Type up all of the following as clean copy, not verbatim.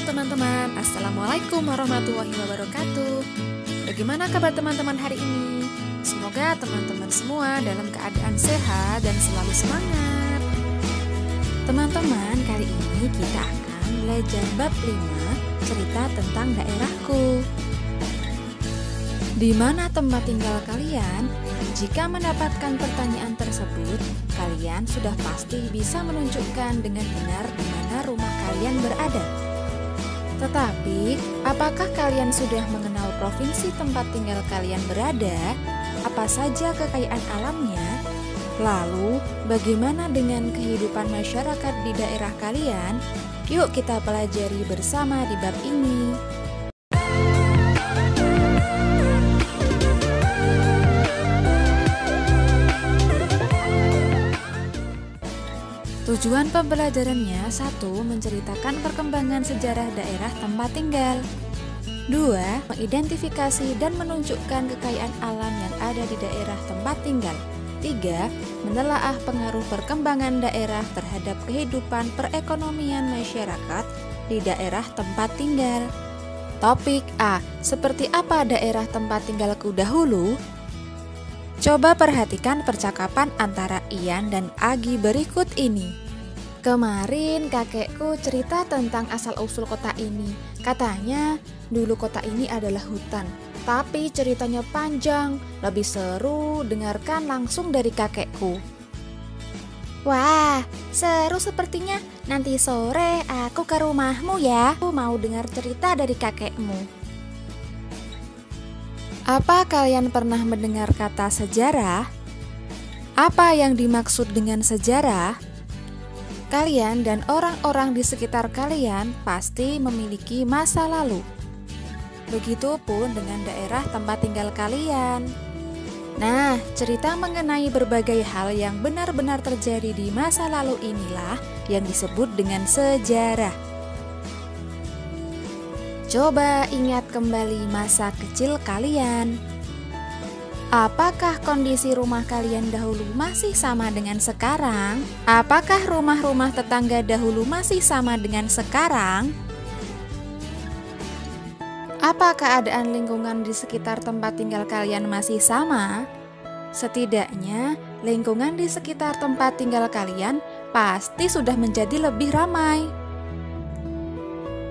teman-teman, Assalamualaikum warahmatullahi wabarakatuh. Bagaimana kabar teman-teman hari ini? Semoga teman-teman semua dalam keadaan sehat dan selalu semangat. Teman-teman, kali ini kita akan belajar bab 5, cerita tentang daerahku. Di mana tempat tinggal kalian? Jika mendapatkan pertanyaan tersebut, kalian sudah pasti bisa menunjukkan dengan benar di mana rumah kalian berada. Tetapi, apakah kalian sudah mengenal provinsi tempat tinggal kalian berada? Apa saja kekayaan alamnya? Lalu, bagaimana dengan kehidupan masyarakat di daerah kalian? Yuk kita pelajari bersama di bab ini. Tujuan pembelajarannya: 1. Menceritakan perkembangan sejarah daerah tempat tinggal. 2. Mengidentifikasi dan menunjukkan kekayaan alam yang ada di daerah tempat tinggal. 3. Menelaah pengaruh perkembangan daerah terhadap kehidupan perekonomian masyarakat di daerah tempat tinggal. Topik A. Seperti apa daerah tempat tinggalku dahulu? Coba perhatikan percakapan antara Ian dan Agi berikut ini. Kemarin kakekku cerita tentang asal-usul kota ini. Katanya dulu kota ini adalah hutan. Tapi ceritanya panjang, lebih seru dengarkan langsung dari kakekku. Wah, seru sepertinya. Nanti sore aku ke rumahmu ya. Aku mau dengar cerita dari kakekmu. Apa kalian pernah mendengar kata sejarah? Apa yang dimaksud dengan sejarah? Kalian dan orang-orang di sekitar kalian pasti memiliki masa lalu. Begitupun dengan daerah tempat tinggal kalian. Nah, cerita mengenai berbagai hal yang benar-benar terjadi di masa lalu inilah yang disebut dengan sejarah. Coba ingat kembali masa kecil kalian. Apakah kondisi rumah kalian dahulu masih sama dengan sekarang? Apakah rumah-rumah tetangga dahulu masih sama dengan sekarang? Apa keadaan lingkungan di sekitar tempat tinggal kalian masih sama? Setidaknya, lingkungan di sekitar tempat tinggal kalian pasti sudah menjadi lebih ramai.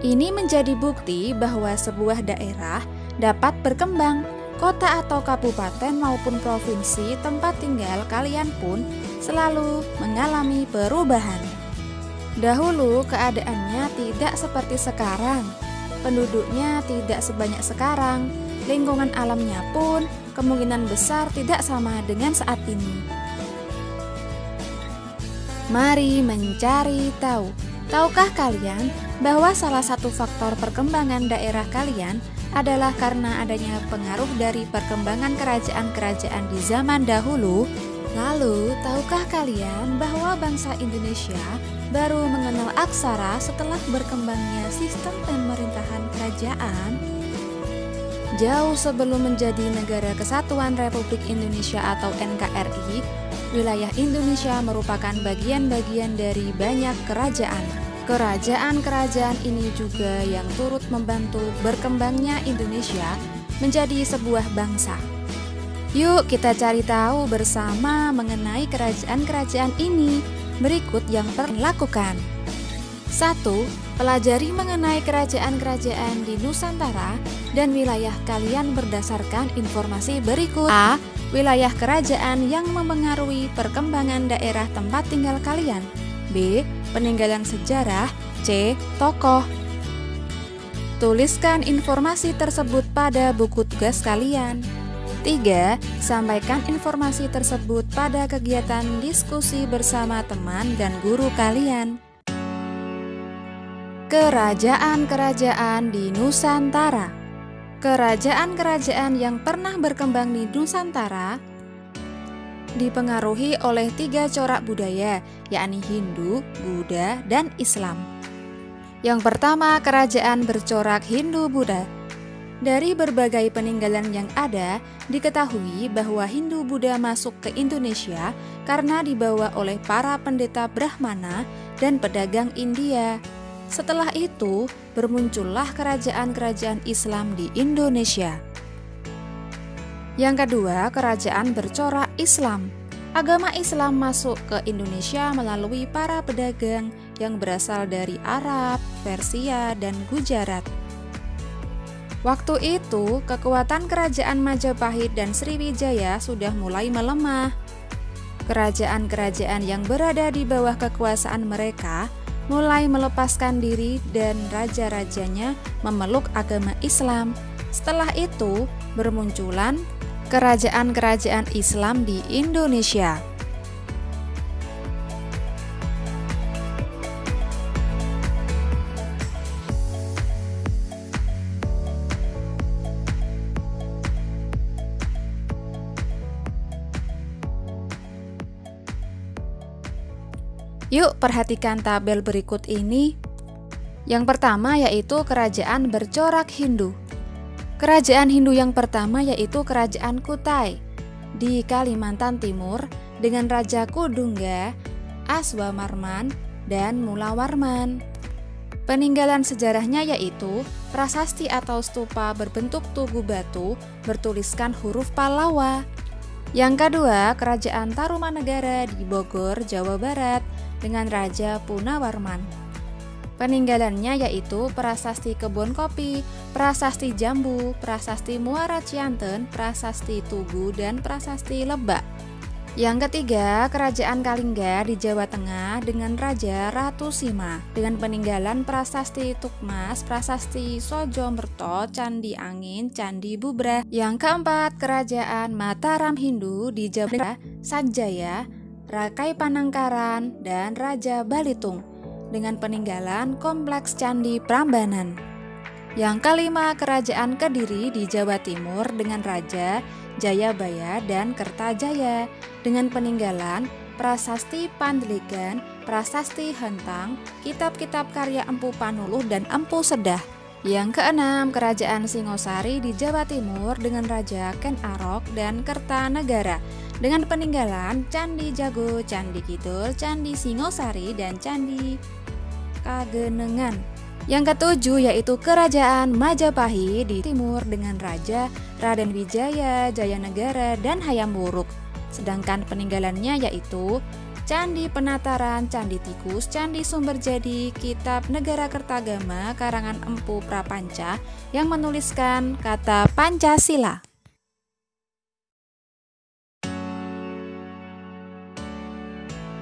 Ini menjadi bukti bahwa sebuah daerah dapat berkembang. Kota atau kabupaten maupun provinsi tempat tinggal kalian pun selalu mengalami perubahan. Dahulu keadaannya tidak seperti sekarang. Penduduknya tidak sebanyak sekarang. Lingkungan alamnya pun kemungkinan besar tidak sama dengan saat ini. Mari mencari tahu. Tahukah kalian bahwa salah satu faktor perkembangan daerah kalian adalah karena adanya pengaruh dari perkembangan kerajaan-kerajaan di zaman dahulu? Lalu, tahukah kalian bahwa bangsa Indonesia baru mengenal aksara setelah berkembangnya sistem pemerintahan kerajaan? Jauh sebelum menjadi Negara Kesatuan Republik Indonesia atau NKRI, wilayah Indonesia merupakan bagian-bagian dari banyak kerajaan. Kerajaan-kerajaan ini juga yang turut membantu berkembangnya Indonesia menjadi sebuah bangsa. Yuk kita cari tahu bersama mengenai kerajaan-kerajaan ini. Berikut yang perlu dilakukan. 1. Pelajari mengenai kerajaan-kerajaan di Nusantara dan wilayah kalian berdasarkan informasi berikut. A. Wilayah kerajaan yang memengaruhi perkembangan daerah tempat tinggal kalian. B. Peninggalan sejarah. C. Tokoh. Tuliskan informasi tersebut pada buku tugas kalian. 3. Sampaikan informasi tersebut pada kegiatan diskusi bersama teman dan guru kalian. Kerajaan-kerajaan di Nusantara. Kerajaan-kerajaan yang pernah berkembang di Nusantara dipengaruhi oleh 3 corak budaya, yakni Hindu, Buddha, dan Islam. Yang pertama, kerajaan bercorak Hindu-Buddha. Dari berbagai peninggalan yang ada, diketahui bahwa Hindu-Buddha masuk ke Indonesia karena dibawa oleh para pendeta Brahmana dan pedagang India. Setelah itu, bermuncullah kerajaan-kerajaan Islam di Indonesia. Yang kedua, kerajaan bercorak Islam. Agama Islam masuk ke Indonesia melalui para pedagang yang berasal dari Arab, Persia, dan Gujarat. Waktu itu, kekuatan kerajaan Majapahit dan Sriwijaya sudah mulai melemah. Kerajaan-kerajaan yang berada di bawah kekuasaan mereka mulai melepaskan diri dan raja-rajanya memeluk agama Islam. Setelah itu, bermunculan kerajaan-kerajaan Islam di Indonesia. Yuk perhatikan tabel berikut ini. Yang pertama yaitu kerajaan bercorak Hindu. Kerajaan Hindu yang pertama yaitu Kerajaan Kutai di Kalimantan Timur dengan Raja Kudungga, Aswamarman, dan Mulawarman. Peninggalan sejarahnya yaitu prasasti atau stupa berbentuk tugu batu bertuliskan huruf Pallawa. Yang kedua, Kerajaan Tarumanegara di Bogor, Jawa Barat dengan Raja Punawarman. Peninggalannya yaitu prasasti kebun kopi, prasasti jambu, prasasti Muara Cianten, prasasti Tugu, dan prasasti Lebak. Yang ketiga, Kerajaan Kalingga di Jawa Tengah dengan Raja Ratu Sima dengan peninggalan prasasti Tukmas, prasasti Sojomerto, Candi Angin, Candi Bubrah. Yang keempat, Kerajaan Mataram Hindu di Jawa Tengah, Sanjaya, Rakai Panangkaran, dan Raja Balitung dengan peninggalan kompleks Candi Prambanan. Yang kelima, Kerajaan Kediri di Jawa Timur dengan Raja Jayabaya dan Kertajaya dengan peninggalan prasasti Pandeligan, prasasti Hentang, kitab-kitab karya Empu Panuluh dan Empu Sedah. Yang keenam, Kerajaan Singosari di Jawa Timur dengan Raja Ken Arok dan Kertanegara dengan peninggalan Candi Jago, Candi Kidul, Candi Singosari, dan Candi Kagenengan. Yang ketujuh yaitu Kerajaan Majapahit di timur dengan Raja Raden Wijaya, Jayanegara, dan Hayam Wuruk. Sedangkan peninggalannya yaitu Candi Penataran, Candi Tikus, Candi Sumberjadi, Kitab Negara Kertagama karangan Empu Prapanca yang menuliskan kata Pancasila.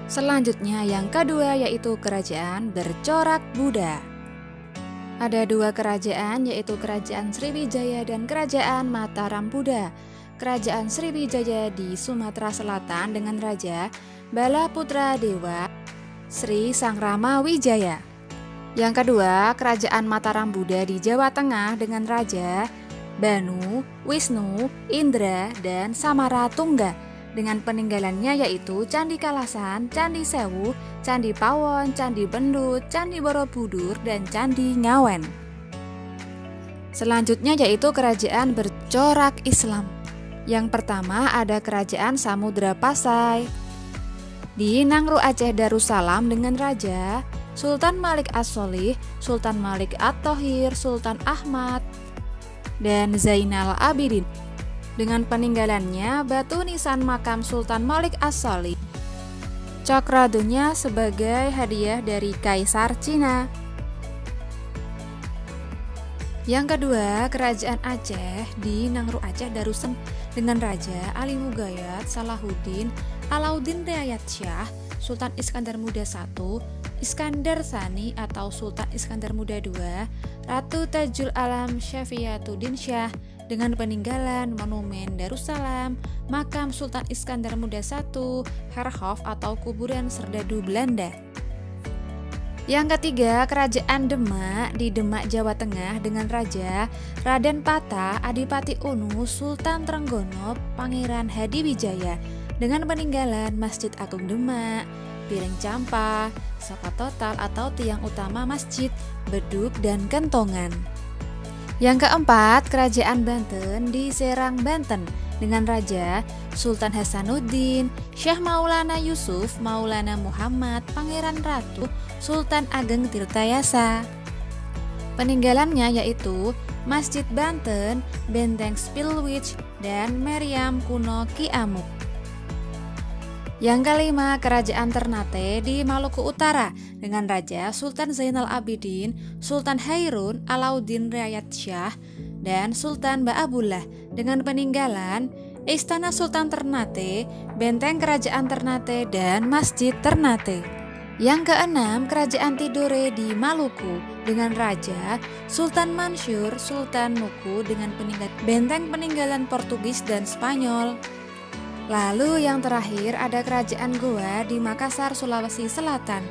Selanjutnya yang kedua yaitu Kerajaan bercorak Buddha. Ada dua kerajaan yaitu Kerajaan Sriwijaya dan Kerajaan Mataram Buddha. Kerajaan Sriwijaya di Sumatera Selatan dengan Raja Balaputra Dewa Sri Sangrama Wijaya. Yang kedua, Kerajaan Mataram Buddha di Jawa Tengah dengan Raja Banu, Wisnu, Indra, dan Samaratungga dengan peninggalannya yaitu Candi Kalasan, Candi Sewu, Candi Pawon, Candi Bendut, Candi Borobudur, dan Candi Ngawen. Selanjutnya yaitu kerajaan bercorak Islam. Yang pertama ada Kerajaan Samudra Pasai di Nangro Aceh Darussalam dengan Raja Sultan Malik As-Solih, Sultan Malik At-Thohir, Sultan Ahmad, dan Zainal Abidin. Dengan peninggalannya batu nisan makam Sultan Malik As-Solih, Cakradonya sebagai hadiah dari Kaisar Cina. Yang kedua, Kerajaan Aceh di Nangro Aceh Darussalam dengan Raja Ali Mugayat Salahuddin Alauddin Riayat Syah, Sultan Iskandar Muda I, Iskandar Tsani atau Sultan Iskandar Muda II, Ratu Tajul Alam Syafiyatuddin Syah dengan peninggalan Monumen Darussalam, Makam Sultan Iskandar Muda I, Herhof atau kuburan serdadu Belanda. Yang ketiga, Kerajaan Demak di Demak, Jawa Tengah dengan Raja Raden Patah Adipati Unu Sultan Trenggono Pangeran Hadiwijaya dengan peninggalan Masjid Agung Demak, piring campa, sokat total atau tiang utama masjid, beduk, dan kentongan. Yang keempat, Kerajaan Banten di Serang, Banten dengan Raja Sultan Hasanuddin, Syekh Maulana Yusuf, Maulana Muhammad, Pangeran Ratu, Sultan Ageng Tirtayasa. Peninggalannya yaitu Masjid Banten, Benteng Spilwich, dan Meriam kuno Ki Amuk. Yang kelima, Kerajaan Ternate di Maluku Utara dengan Raja Sultan Zainal Abidin, Sultan Hairun Alauddin Riayat Shah, dan Sultan Ba'abullah dengan peninggalan Istana Sultan Ternate, Benteng Kerajaan Ternate, dan Masjid Ternate. Yang keenam, Kerajaan Tidore di Maluku dengan Raja Sultan Mansur, Sultan Muku dengan benteng peninggalan Portugis dan Spanyol. Lalu yang terakhir ada Kerajaan Goa di Makassar, Sulawesi Selatan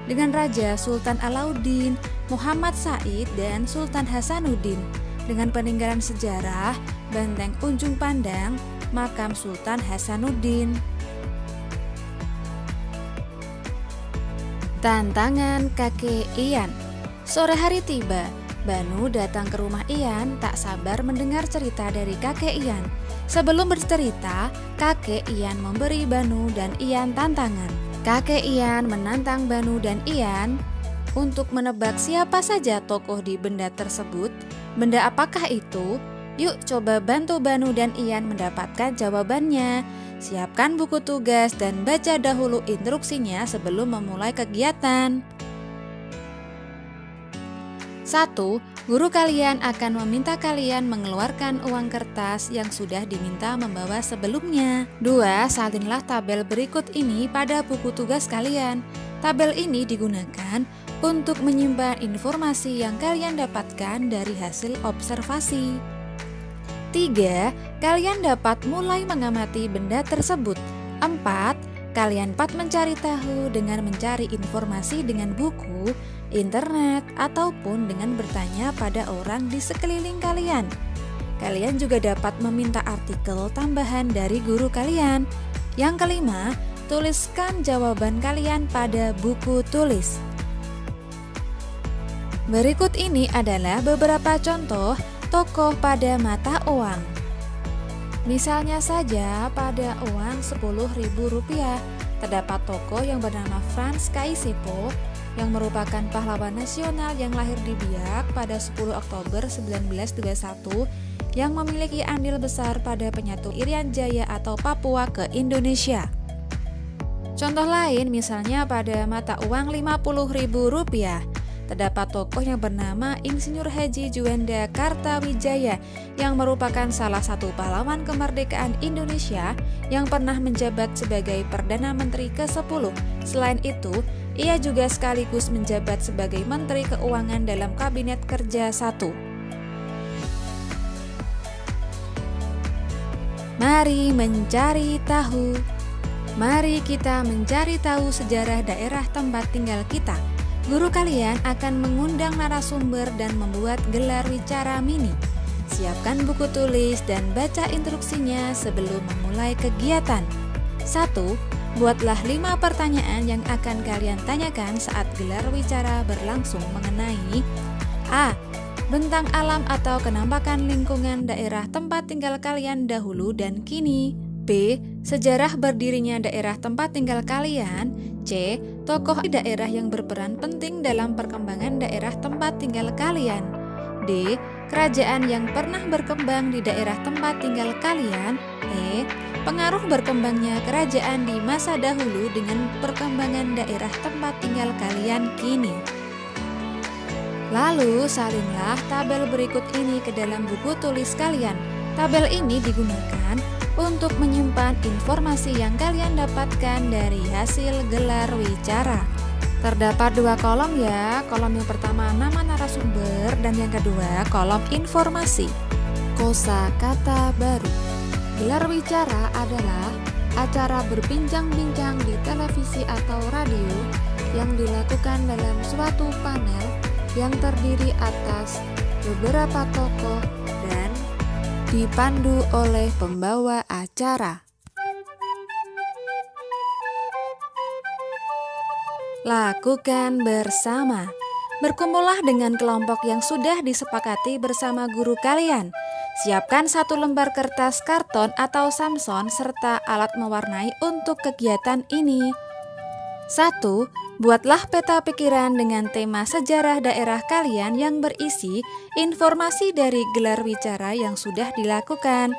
dengan Raja Sultan Alauddin, Muhammad Said, dan Sultan Hasanuddin dengan peninggalan sejarah Benteng Ujung Pandang, Makam Sultan Hasanuddin. Tantangan kakek Ian. Sore hari tiba, Banu datang ke rumah Ian tak sabar mendengar cerita dari kakek Ian. Sebelum bercerita, kakek Ian memberi Banu dan Ian tantangan. Kakek Ian menantang Banu dan Ian untuk menebak siapa saja tokoh di benda tersebut. Benda apakah itu? Yuk coba bantu Banu dan Ian mendapatkan jawabannya. Siapkan buku tugas dan baca dahulu instruksinya sebelum memulai kegiatan. 1. Guru kalian akan meminta kalian mengeluarkan uang kertas yang sudah diminta membawa sebelumnya. 2. Salinlah tabel berikut ini pada buku tugas kalian. Tabel ini digunakan untuk menyimpan informasi yang kalian dapatkan dari hasil observasi. 3. Kalian dapat mulai mengamati benda tersebut. 4. Kalian dapat mencari tahu dengan mencari informasi dengan buku, internet, ataupun dengan bertanya pada orang di sekeliling kalian. Kalian juga dapat meminta artikel tambahan dari guru kalian. Yang kelima, tuliskan jawaban kalian pada buku tulis. Berikut ini adalah beberapa contoh tokoh pada mata uang. Misalnya saja pada uang Rp10.000 terdapat tokoh yang bernama Frans Kaisiepo yang merupakan pahlawan nasional yang lahir di Biak pada 10 Oktober 1921 yang memiliki andil besar pada penyatu Irian Jaya atau Papua ke Indonesia. Contoh lain misalnya pada mata uang Rp50.000 terdapat tokoh yang bernama Insinyur Haji Juanda Kartawijaya yang merupakan salah satu pahlawan kemerdekaan Indonesia yang pernah menjabat sebagai Perdana Menteri ke-10. Selain itu, ia juga sekaligus menjabat sebagai Menteri Keuangan dalam Kabinet Kerja 1. Mari mencari tahu. Mari kita mencari tahu sejarah daerah tempat tinggal kita. Guru kalian akan mengundang narasumber dan membuat gelar wicara mini. Siapkan buku tulis dan baca instruksinya sebelum memulai kegiatan. 1. Buatlah 5 pertanyaan yang akan kalian tanyakan saat gelar wicara berlangsung mengenai A. Bentang alam atau kenampakan lingkungan daerah tempat tinggal kalian dahulu dan kini. B. Sejarah berdirinya daerah tempat tinggal kalian. C. Tokoh daerah yang berperan penting dalam perkembangan daerah tempat tinggal kalian. D. Kerajaan yang pernah berkembang di daerah tempat tinggal kalian. E. Pengaruh berkembangnya kerajaan di masa dahulu dengan perkembangan daerah tempat tinggal kalian kini. Lalu salinlah tabel berikut ini ke dalam buku tulis kalian. Tabel ini digunakan untuk menyimpan informasi yang kalian dapatkan dari hasil gelar wicara. Terdapat 2 kolom ya. Kolom yang pertama nama narasumber dan yang kedua kolom informasi. Kosakata baru. Gelar wicara adalah acara berbincang-bincang di televisi atau radio yang dilakukan dalam suatu panel yang terdiri atas beberapa tokoh dan dipandu oleh pembawa acara. Lakukan bersama. Berkumpullah dengan kelompok yang sudah disepakati bersama guru kalian. Siapkan 1 lembar kertas karton atau samson serta alat mewarnai untuk kegiatan ini. 1. Buatlah peta pikiran dengan tema sejarah daerah kalian yang berisi informasi dari gelar wicara yang sudah dilakukan.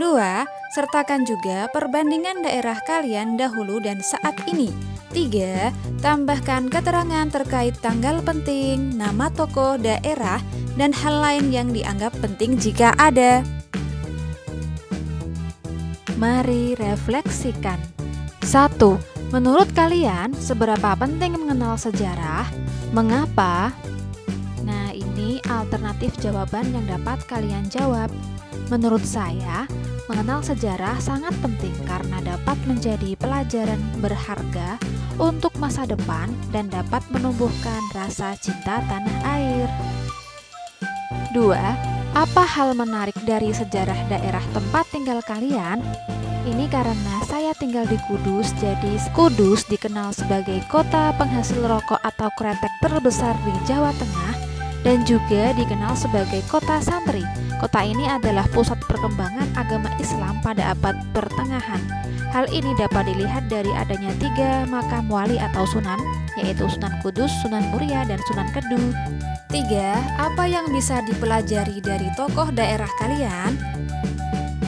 2. Sertakan juga perbandingan daerah kalian dahulu dan saat ini. 3. Tambahkan keterangan terkait tanggal penting, nama tokoh, daerah, dan hal lain yang dianggap penting jika ada. Mari refleksikan. 1. Menurut kalian, seberapa penting mengenal sejarah? Mengapa? Nah, ini alternatif jawaban yang dapat kalian jawab. Menurut saya, mengenal sejarah sangat penting karena dapat menjadi pelajaran berharga untuk masa depan dan dapat menumbuhkan rasa cinta tanah air. 2. Apa hal menarik dari sejarah daerah tempat tinggal kalian? Ini karena saya tinggal di Kudus, jadi Kudus dikenal sebagai kota penghasil rokok atau kretek terbesar di Jawa Tengah dan juga dikenal sebagai kota santri. Kota ini adalah pusat perkembangan agama Islam pada abad pertengahan. Hal ini dapat dilihat dari adanya 3 makam wali atau sunan, yaitu Sunan Kudus, Sunan Muria, dan Sunan Kedu. 3. Apa yang bisa dipelajari dari tokoh daerah kalian?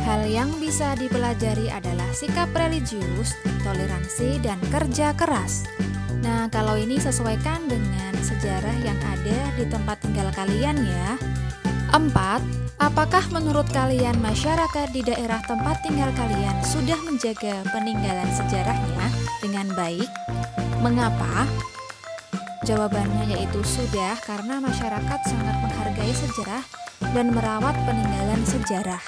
Hal yang bisa dipelajari adalah sikap religius, toleransi, dan kerja keras. Nah, kalau ini sesuaikan dengan sejarah yang ada di tempat tinggal kalian ya. 4. Apakah menurut kalian masyarakat di daerah tempat tinggal kalian sudah menjaga peninggalan sejarahnya dengan baik? Mengapa? Jawabannya yaitu sudah, karena masyarakat sangat menghargai sejarah dan merawat peninggalan sejarah.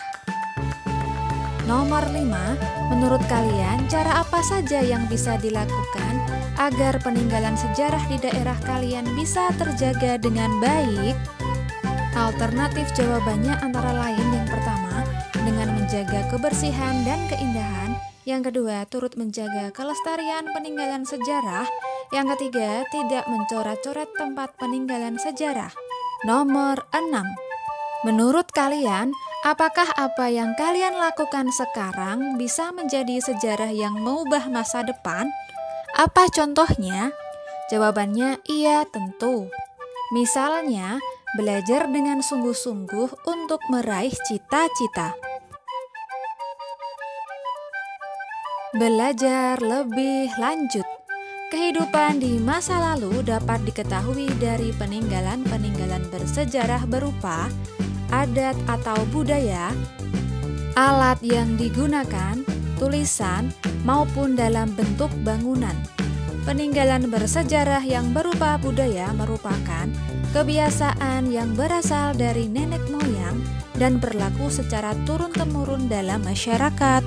Nomor 5, menurut kalian cara apa saja yang bisa dilakukan agar peninggalan sejarah di daerah kalian bisa terjaga dengan baik? Alternatif jawabannya antara lain yang pertama, dengan menjaga kebersihan dan keindahan. Yang kedua, turut menjaga kelestarian peninggalan sejarah. Yang ketiga, tidak mencoret-coret tempat peninggalan sejarah. Nomor 6, menurut kalian, apakah apa yang kalian lakukan sekarang bisa menjadi sejarah yang mengubah masa depan? Apa contohnya? Jawabannya iya, tentu. Misalnya, belajar dengan sungguh-sungguh untuk meraih cita-cita. Belajar lebih lanjut. Kehidupan di masa lalu dapat diketahui dari peninggalan-peninggalan bersejarah berupa adat atau budaya, alat yang digunakan, tulisan, maupun dalam bentuk bangunan. Peninggalan bersejarah yang berupa budaya merupakan kebiasaan yang berasal dari nenek moyang dan berlaku secara turun-temurun dalam masyarakat.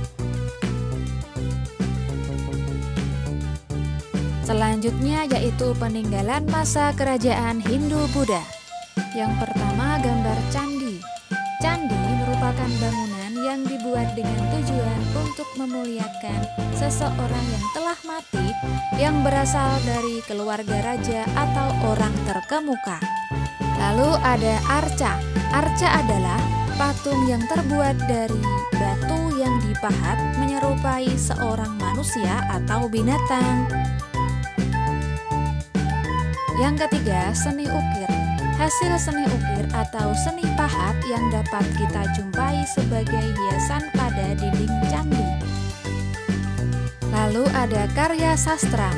Selanjutnya yaitu peninggalan masa kerajaan Hindu-Buddha. Yang pertama, gambar candi. Candi merupakan bangunan yang dibuat dengan tujuan untuk memuliakan seseorang yang telah mati yang berasal dari keluarga raja atau orang terkemuka. Lalu ada arca. Arca adalah patung yang terbuat dari batu yang dipahat menyerupai seorang manusia atau binatang. Yang ketiga, seni ukir. Hasil seni ukir atau seni pahat yang dapat kita jumpai sebagai hiasan pada dinding candi. Lalu ada karya sastra.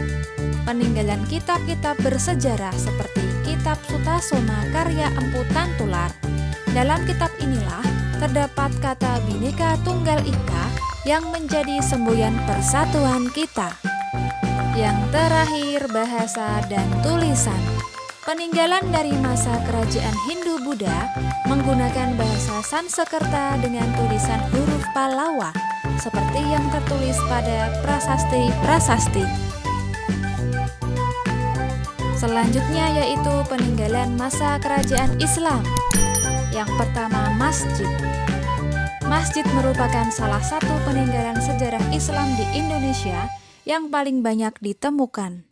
Peninggalan kitab-kitab bersejarah seperti kitab Sutasoma karya Empu Tantular. Dalam kitab inilah terdapat kata Bhinneka Tunggal Ika yang menjadi semboyan persatuan kita. Yang terakhir, bahasa dan tulisan. Peninggalan dari masa kerajaan Hindu-Buddha menggunakan bahasa Sanskerta dengan tulisan huruf Pallawa seperti yang tertulis pada prasasti-prasasti. Selanjutnya yaitu peninggalan masa kerajaan Islam. Yang pertama, masjid. Masjid merupakan salah satu peninggalan sejarah Islam di Indonesia yang paling banyak ditemukan.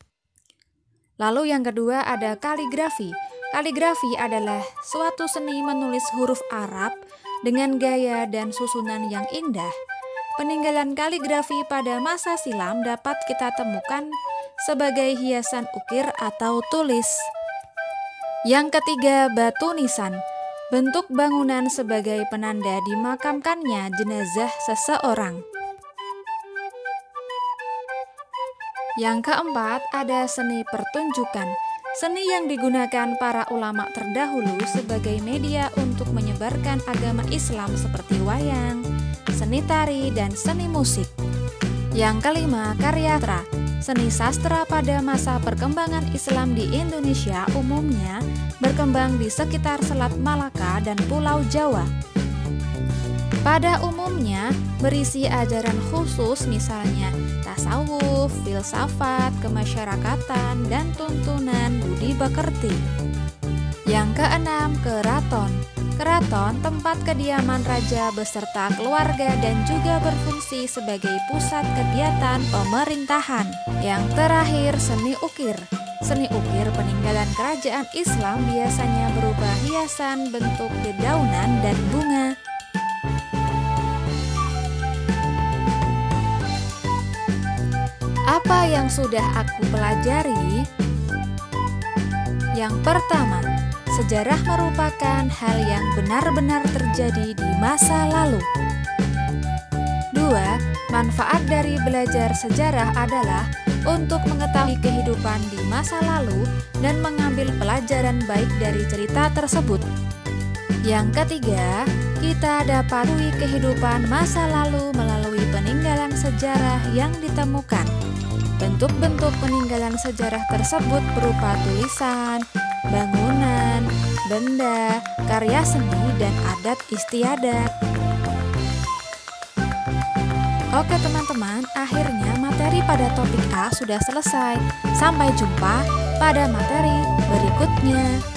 Lalu yang kedua ada kaligrafi. Kaligrafi adalah suatu seni menulis huruf Arab dengan gaya dan susunan yang indah. Peninggalan kaligrafi pada masa silam dapat kita temukan sebagai hiasan ukir atau tulis. Yang ketiga, batu nisan. Bentuk bangunan sebagai penanda dimakamkannya jenazah seseorang. Yang keempat, ada seni pertunjukan. Seni yang digunakan para ulama terdahulu sebagai media untuk menyebarkan agama Islam seperti wayang, seni tari, dan seni musik. Yang kelima, karya sastra. Seni sastra pada masa perkembangan Islam di Indonesia umumnya berkembang di sekitar Selat Malaka dan Pulau Jawa. Pada umumnya berisi ajaran khusus misalnya tasawuf, filsafat, kemasyarakatan, dan tuntunan budi pekerti. Yang keenam, keraton. Keraton tempat kediaman raja beserta keluarga dan juga berfungsi sebagai pusat kegiatan pemerintahan. Yang terakhir, seni ukir. Seni ukir peninggalan kerajaan Islam biasanya berupa hiasan bentuk dedaunan dan bunga. Apa yang sudah aku pelajari? Yang pertama, sejarah merupakan hal yang benar-benar terjadi di masa lalu. 2. Manfaat dari belajar sejarah adalah untuk mengetahui kehidupan di masa lalu dan mengambil pelajaran baik dari cerita tersebut. Yang ketiga, kita dapat mengetahui kehidupan masa lalu melalui peninggalan sejarah yang ditemukan. Bentuk-bentuk peninggalan sejarah tersebut berupa tulisan, bangunan, benda, karya seni, dan adat istiadat. Oke teman-teman, akhirnya materi pada topik A sudah selesai. Sampai jumpa pada materi berikutnya.